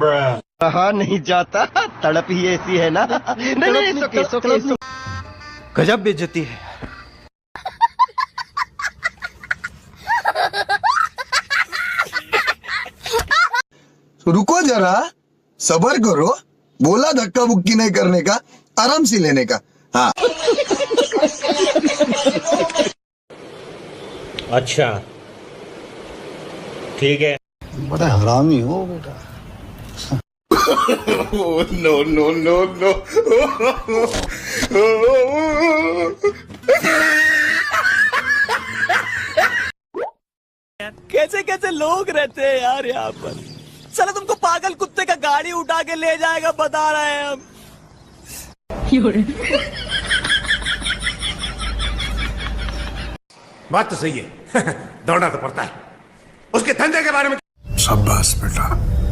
कहा नहीं जाता, तड़प ही ऐसी है ना। नहीं नहीं, it's okay. गजब बेइज्जती है। रुको जरा, सबर करो। बोला धक्का बुक्की नहीं करने का, आराम से लेने का। हाँ। अच्छा ठीक है। बड़ा हरामी हो बेटा। No, no, no, no. कैसे कैसे लोग रहते हैं यार यहाँ पर। चलो तुमको पागल कुत्ते का गाड़ी उठा के ले जाएगा, बता रहे हैं हम। बात तो सही है। दौड़ना तो पड़ता है। उसके धंधे के बारे में। शाबाश बेटा।